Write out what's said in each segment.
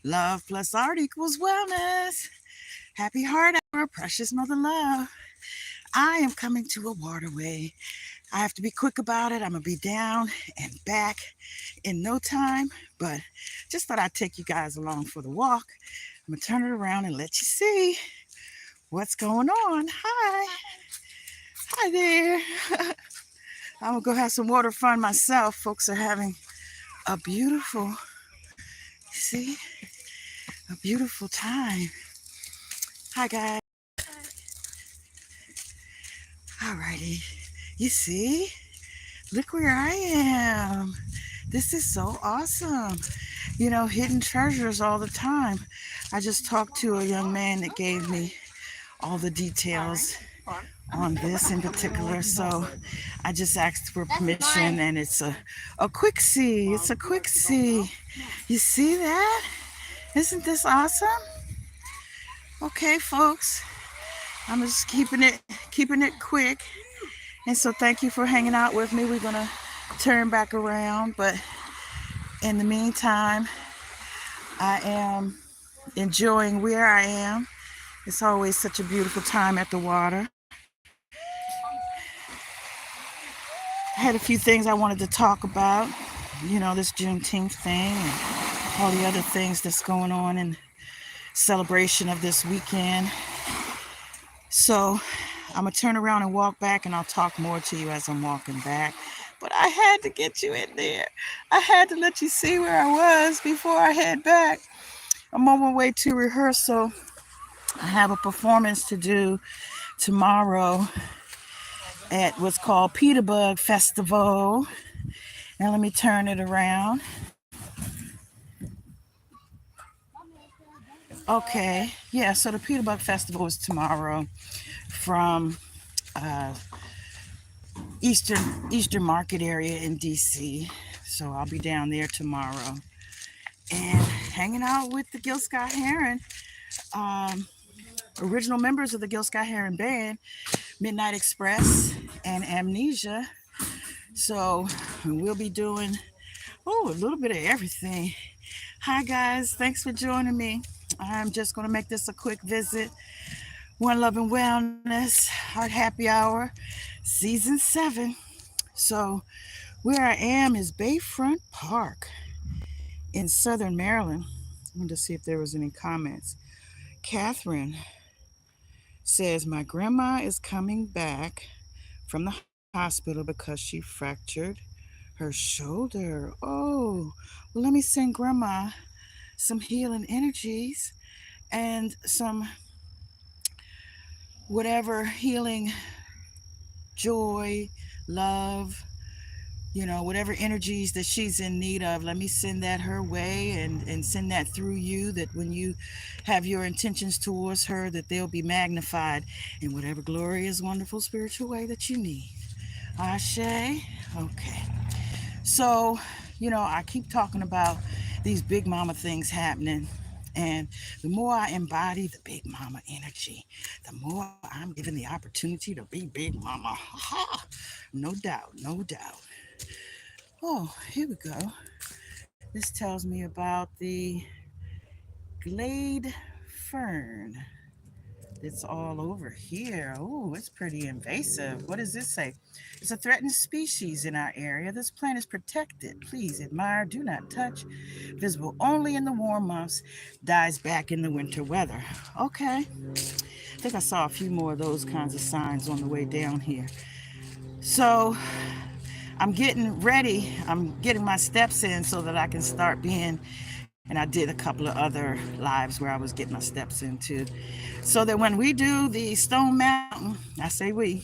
Love plus art equals wellness. Happy heart hour, precious mother love. I am coming to a waterway. I have to be quick about it. I'm going to be down and back in no time, but just thought I'd take you guys along for the walk. I'm going to turn it around and let you see what's going on. Hi. Hi there. I'm going to go have some water fun myself. Folks are having a beautiful, see, a beautiful time. Hi, guys. Alrighty. You see? Look where I am. This is so awesome. You know, hidden treasures all the time. I just talked to a young man that gave me all the details on this in particular. So I just asked for permission, and it's a quick see. It's a quick see. You see that? Isn't this awesome? Okay, folks. I'm just keeping it quick. And so thank you for hanging out with me. We're gonna turn back around, but in the meantime, I am enjoying where I am. It's always such a beautiful time at the water. I had a few things I wanted to talk about, you know, this Juneteenth thing and all the other things that's going on in celebration of this weekend. So I'm gonna turn around and walk back, and I'll talk more to you as I'm walking back. But I had to get you in there. I had to let you see where I was before I head back. I'm on my way to rehearsal. I have a performance to do tomorrow at what's called Peterbug Festival. Now let me turn it around. Okay, yeah, so the Peterbug Festival is tomorrow from uh, Eastern Market area in DC. So I'll be down there tomorrow and hanging out with the Gil Scott Heron, um, original members of the Gil Scott Heron Band, Midnight Express and Amnesia. So we'll be doing a little bit of everything. Hi guys, thanks for joining me. I'm just going to make this a quick visit. One Love and Wellness, Heart Happy Hour, Season 7. So where I am is Bayfront Park in Southern Maryland. I wanted to see if there was any comments. Catherine says, my grandma is coming back from the hospital because she fractured her shoulder. Oh, well, let me send grandma some healing energies and some whatever healing joy, love, you know, whatever energies that she's in need of. Let me send that her way and send that through you, that when you have your intentions towards her, that they'll be magnified in whatever glorious, wonderful, spiritual way that you need. Ashe? Okay. So, you know, I keep talking about these big mama things happening. And the more I embody the big mama energy, the more I'm given the opportunity to be big mama. Ha ha! No doubt, no doubt. Oh, here we go. This tells me about the glade fern that's all over here. Oh, it's pretty invasive. What does this say? It's a threatened species in our area. This plant is protected. Please admire, do not touch. Visible only in the warm months, dies back in the winter weather. Okay. I think I saw a few more of those kinds of signs on the way down here. So I'm getting ready. I'm getting my steps in so that I can start being, and I did a couple of other lives where I was getting my steps into, so that when we do the Stone Mountain, I say I'm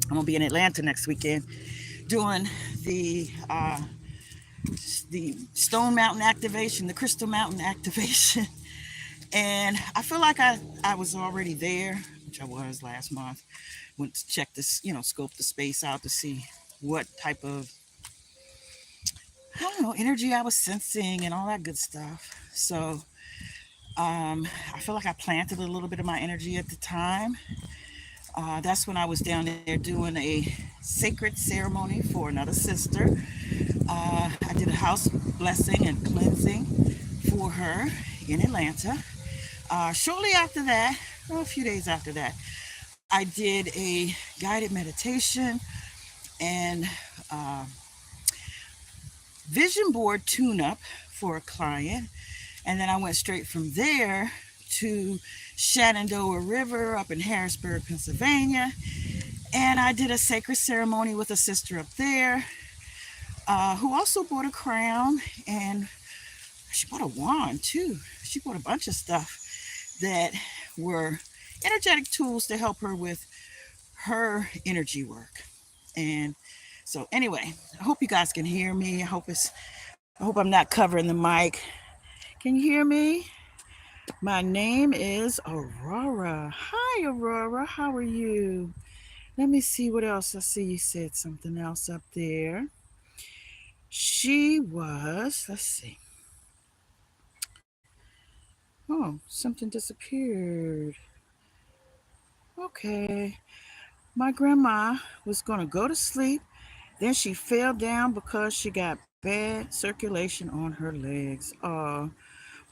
gonna be in Atlanta next weekend doing the Stone Mountain activation, the Crystal Mountain activation, and I feel like I was already there, which I was last month. Went to check this, you know, scope the space out to see what type of, I don't know, energy I was sensing and all that good stuff. So I feel like I planted a little bit of my energy at the time. That's when I was down there doing a sacred ceremony for another sister. I did a house blessing and cleansing for her in Atlanta. Shortly after that, or a few days after that, I did a guided meditation and uh, vision board tune up for a client. And then I went straight from there to Shenandoah River up in Harrisburg, Pennsylvania. And I did a sacred ceremony with a sister up there who also bought a crown, and she bought a wand too. She bought a bunch of stuff that were energetic tools to help her with her energy work. And so anyway, I hope you guys can hear me. I hope I'm not covering the mic. Can you hear me? My name is Aurora. Hi Aurora, how are you? Let me see what else. I see you said something else up there. She was, let's see. Oh, something disappeared. Okay. My grandma was going to go to sleep. Then she fell down because she got bad circulation on her legs. Oh,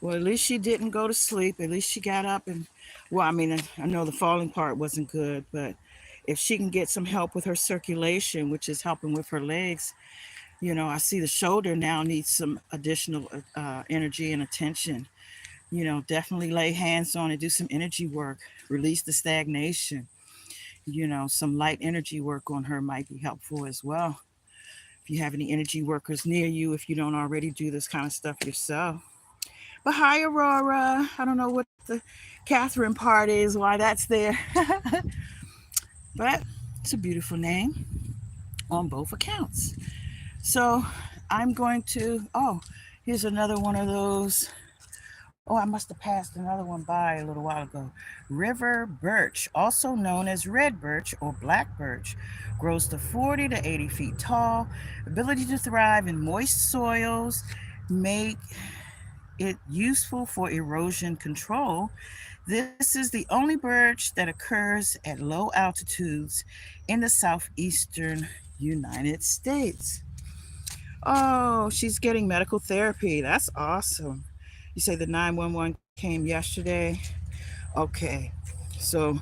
well, at least she didn't go to sleep. At least she got up and, well, I mean, I know the falling part wasn't good, but if she can get some help with her circulation, which is helping with her legs, I see the shoulder now needs some additional energy and attention. Definitely lay hands on it, do some energy work, release the stagnation. Some light energy work on her might be helpful as well. If you have any energy workers near you, if you don't already do this kind of stuff yourself. But hi, Aurora. I don't know what the Catherine part is, why that's there. But it's a beautiful name on both accounts. So I'm going to, here's another one of those. Oh, I must have passed another one by a little while ago. River birch, also known as red birch or black birch, grows to 40 to 80 feet tall. Ability to thrive in moist soils, make it useful for erosion control. This is the only birch that occurs at low altitudes in the southeastern United States. Oh, she's getting medical therapy. That's awesome. You say the 911 came yesterday. Okay. So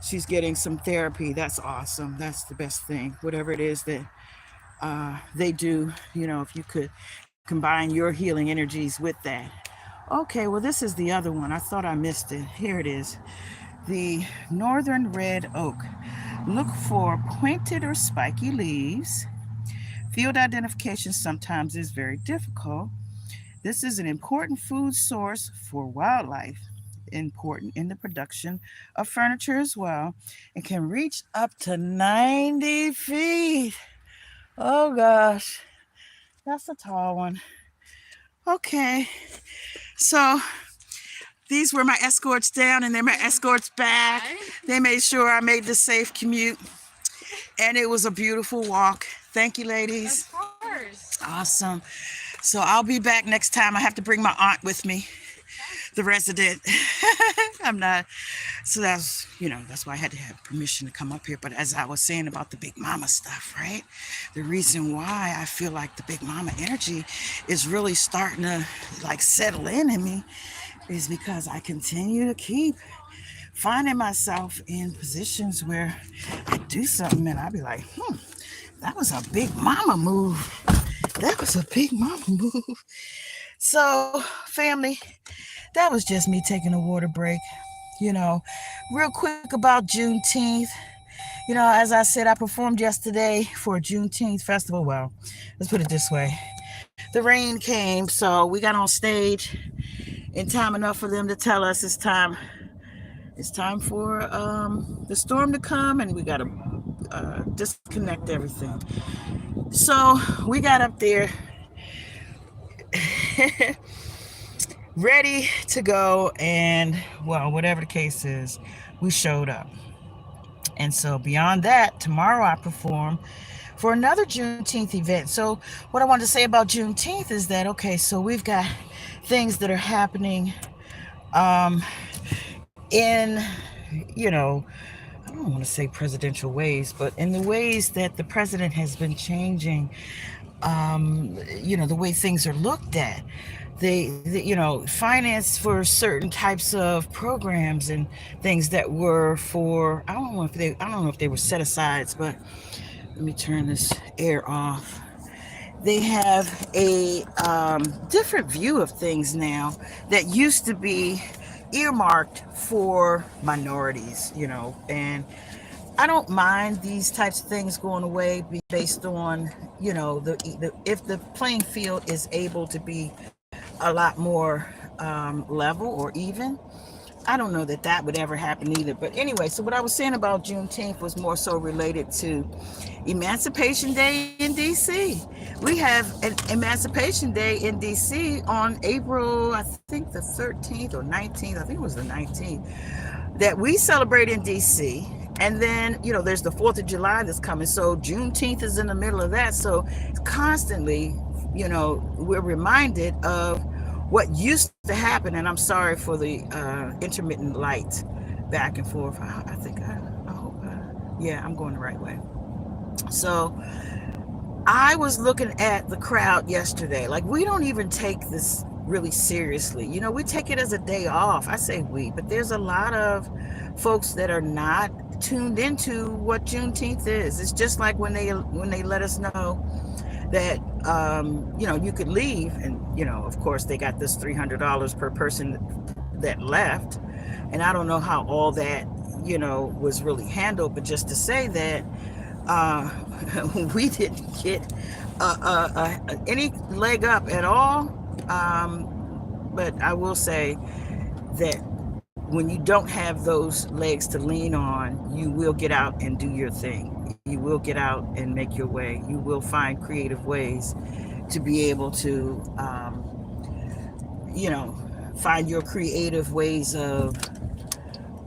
she's getting some therapy. That's awesome. That's the best thing. Whatever it is that they do, if you could combine your healing energies with that. Okay, well, this is the other one. I thought I missed it. Here it is. The northern red oak. Look for pointed or spiky leaves. Field identification sometimes is very difficult. This is an important food source for wildlife, important in the production of furniture as well, and can reach up to 90 feet. Oh gosh, that's a tall one. Okay, so these were my escorts down and they're my escorts back. They made sure I made the safe commute, and it was a beautiful walk. Thank you, ladies. Of course. Awesome. So I'll be back next time. I have to bring my aunt with me, the resident. I'm not. So that's why I had to have permission to come up here. But as I was saying about the Big Mama stuff, right? The reason why I feel like the Big Mama energy is really starting to settle in me is because I continue to keep finding myself in positions where I do something and I be like, that was a Big Mama move. That was a Big Mama move. So, family, that was just me taking a water break. Real quick about Juneteenth. As I said, I performed yesterday for a Juneteenth festival. Well, let's put it this way. The rain came, so we got on stage in time enough for them to tell us it's time. It's time for the storm to come, and we got to disconnect everything. So we got up there ready to go, and well, whatever the case is, we showed up. And so beyond that, tomorrow I perform for another Juneteenth event. So what I wanted to say about Juneteenth is that, okay, so we've got things that are happening in, I don't want to say presidential ways, but in the ways that the president has been changing, the way things are looked at. finance for certain types of programs and things that were for, I don't know if they were set asides, but let me turn this air off. They have a different view of things now that used to be earmarked for minorities, and I don't mind these types of things going away based on, the if the playing field is able to be a lot more level or even. I don't know that that would ever happen either. But anyway, so what I was saying about Juneteenth was more so related to Emancipation Day in DC. We have an Emancipation Day in DC on April, I think the 13th or 19th. I think it was the 19th, that we celebrate in DC. And then, there's the 4th of July that's coming. So Juneteenth is in the middle of that. So constantly, we're reminded of what used to happen. And I'm sorry for the intermittent light back and forth. I hope, yeah, I'm going the right way. So I was looking at the crowd yesterday. Like, we don't even take this really seriously. We take it as a day off. I say we, but there's a lot of folks that are not tuned into what Juneteenth is. It's just like when they let us know that you could leave, and of course they got this $300 per person that left, and I don't know how all that was really handled, but just to say that uh, we didn't get any leg up at all. But I will say that when you don't have those legs to lean on, you will get out and do your thing. You will get out and make your way. You will find creative ways to be able to, find your creative ways of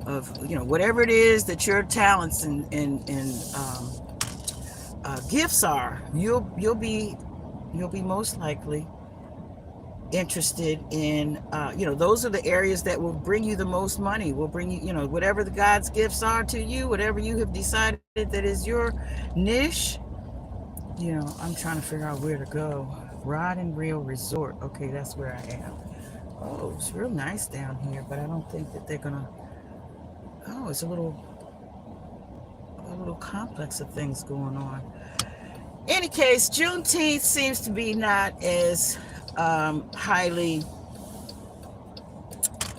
whatever it is that your talents and gifts are. You'll be most likely interested in, those are the areas that will bring you the most money, will bring you, whatever the God's gifts are to you, whatever you have decided that is your niche. I'm trying to figure out where to go. Rod and Reel Resort. Okay, that's where I am. Oh, it's real nice down here, but I don't think that they're gonna. Oh, it's a little complex of things going on. Any case, Juneteenth seems to be not as highly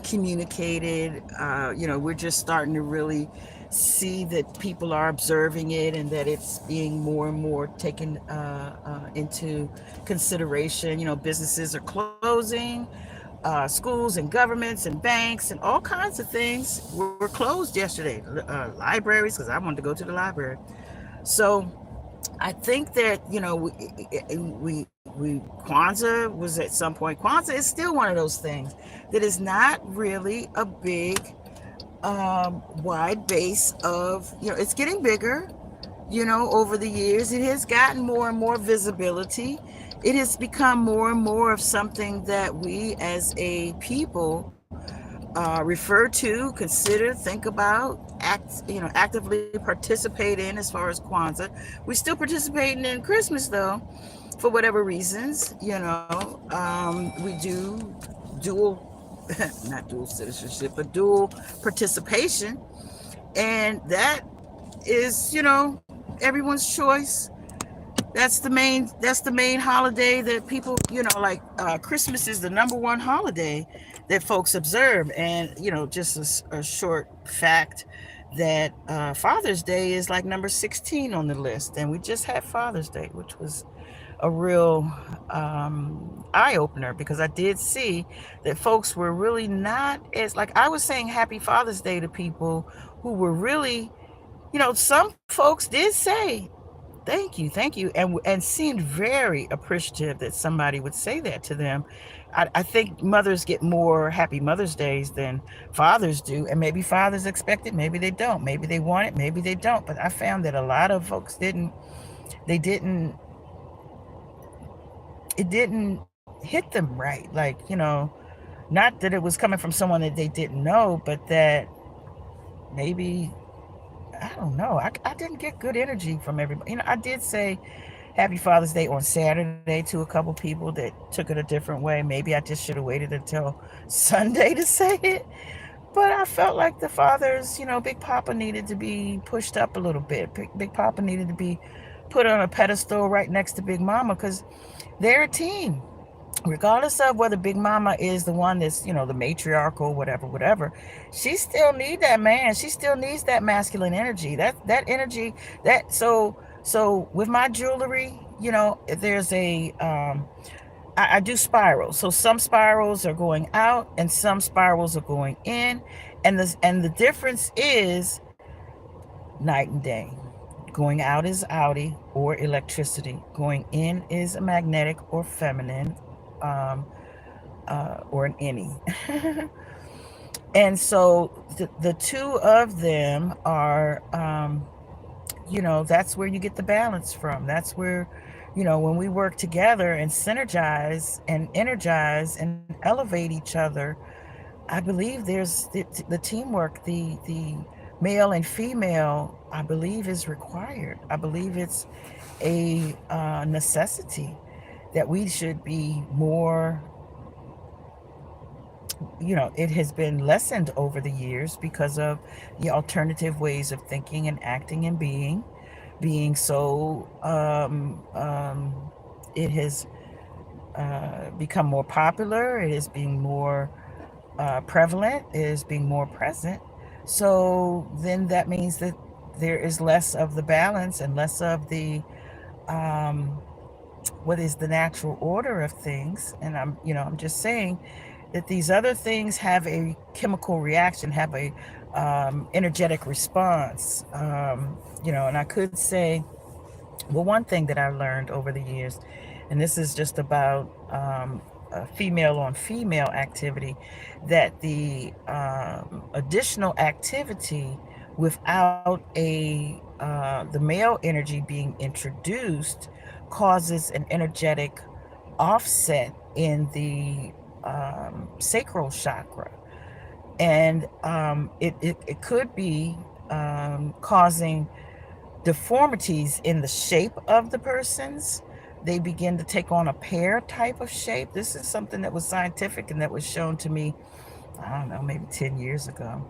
communicated. We're just starting to really see that people are observing it, and that it's being more and more taken into consideration. Businesses are closing, schools and governments and banks and all kinds of things were closed yesterday. Libraries, because I wanted to go to the library. So I think that we Kwanzaa was at some point. Kwanzaa is still one of those things that is not really a big wide base of, it's getting bigger, over the years. It has gotten more and more visibility. It has become more and more of something that we as a people refer to, consider, think about, actively participate in as far as Kwanzaa. We're still participating in Christmas though, for whatever reasons. We do dual, not dual citizenship, but dual participation, and that is, everyone's choice. That's the main holiday that people, like Christmas is the number one holiday that folks observe. And just a short fact that Father's Day is like number 16 on the list, and we just had Father's Day, which was a real eye-opener, because I did see that folks were really not as, like, I was saying Happy Father's Day to people who were really, some folks did say thank you, and seemed very appreciative that somebody would say that to them. I think mothers get more Happy Mother's Days than fathers do, and maybe fathers expect it, maybe they don't, maybe they want it, maybe they don't. But I found that a lot of folks didn't. They didn't. It didn't hit them right. Like, not that it was coming from someone that they didn't know, but that maybe, I don't know. I didn't get good energy from everybody. I did say Happy Father's Day on Saturday to a couple people that took it a different way. Maybe I just should have waited until Sunday to say it. But I felt like the fathers, Big Papa needed to be pushed up a little bit. Big Papa needed to be put on a pedestal right next to Big Mama because they're a team. Regardless of whether Big Mama is the one that's, the matriarchal, whatever, she still needs that man. She still needs that masculine energy. That energy, so with my jewelry, there's I do spirals. So some spirals are going out and some spirals are going in. And the difference is night and day. Going out is outie or electricity. Going in is a magnetic or feminine, um, or an innie. And so the two of them are, that's where you get the balance from. That's where, when we work together and synergize and energize and elevate each other, I believe there's the teamwork, the male and female, I believe is required. I believe it's a necessity that we should be more, it has been lessened over the years because of the alternative ways of thinking and acting and being so, it has become more popular. It is being more prevalent. It is being more present. So then that means that there is less of the balance and less of the, um, what is the natural order of things. And I'm just saying that these other things have a chemical reaction, have a energetic response. And I could say, well, one thing that I learned over the years, and this is just about female on female activity, that the additional activity without the male energy being introduced causes an energetic offset in the sacral chakra. And it could be causing deformities in the shape of the persons. They begin to take on a pear type of shape. This is something that was scientific and that was shown to me, I don't know, maybe 10 years ago.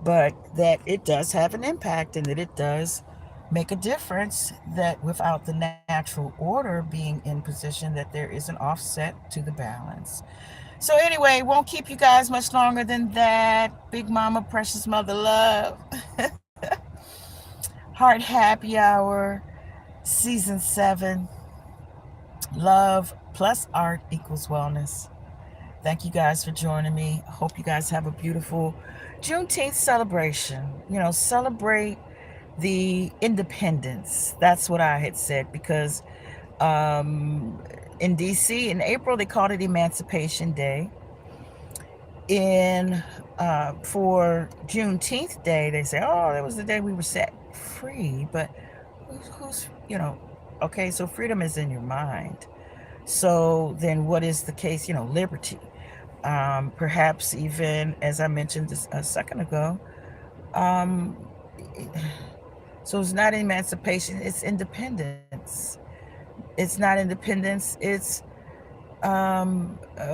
But that it does have an impact and that it does make a difference, that without the natural order being in position, that there is an offset to the balance. So anyway, won't keep you guys much longer than that. Big Mama, Precious Mother Love. Heart Happy Hour, Season 7. Love plus art equals wellness. Thank you guys for joining me. I hope you guys have a beautiful Juneteenth celebration. Celebrate the independence. That's what I had said, because in DC in April they called it Emancipation Day. In For Juneteenth Day, they say, oh, that was the day we were set free. But who's okay, so freedom is in your mind. So then what is the case? Liberty. Perhaps even, as I mentioned a second ago, um, so it's not emancipation, it's independence. It's not independence, it's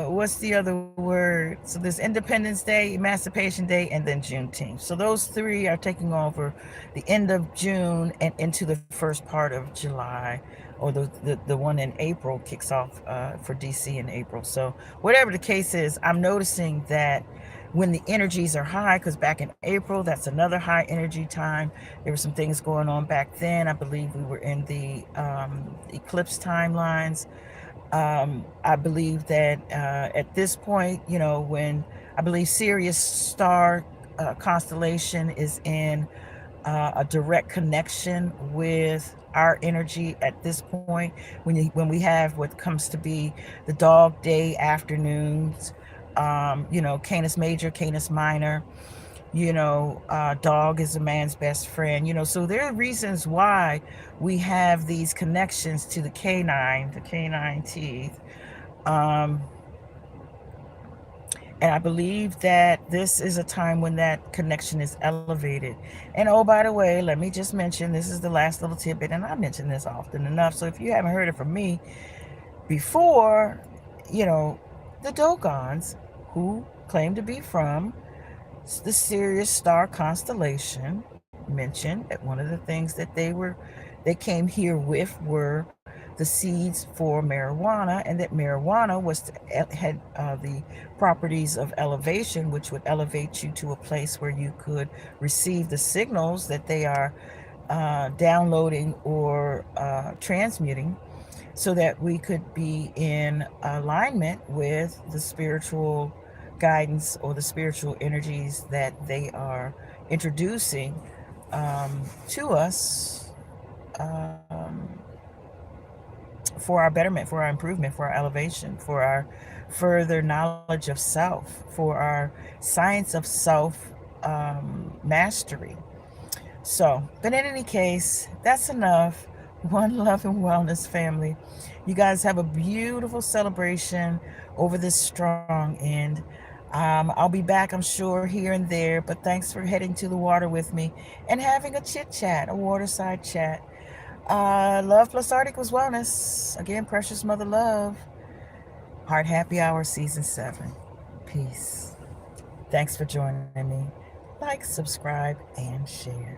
what's the other word? So there's Independence Day, Emancipation Day, and then Juneteenth. So those three are taking over the end of June and into the first part of July, or the one in April kicks off for DC in April. So whatever the case is, I'm noticing that when the energies are high, because back in April, that's another high energy time. There were some things going on back then. I believe we were in the eclipse timelines. I believe that at this point, when I believe Sirius star constellation is in a direct connection with our energy at this point, when we have what comes to be the dog day afternoons, Canis Major, Canis Minor, dog is a man's best friend, so there are reasons why we have these connections to the canine teeth. And I believe that this is a time when that connection is elevated. And oh, by the way, let me just mention this is the last little tidbit, and I mention this often enough. So if you haven't heard it from me before, you know, the Dogons, who claim to be from the Sirius star constellation, mentioned that one of the things that they came here with were the seeds for marijuana, and that marijuana had the properties of elevation, which would elevate you to a place where you could receive the signals that they are downloading or transmuting, so that we could be in alignment with the spiritual guidance or the spiritual energies that they are introducing to us, um, for our betterment, for our improvement, for our elevation, for our further knowledge of self, for our science of self mastery. So, but in any case, that's enough. One love and wellness, family. You guys have a beautiful celebration over this strong end. I'll be back, I'm sure, here and there, but thanks for heading to the water with me and having a chit chat, a waterside chat. Love plus Art equals wellness. Again, precious mother love. Heart Happy Hour Season 7. Peace. Thanks for joining me. Like, subscribe, and share.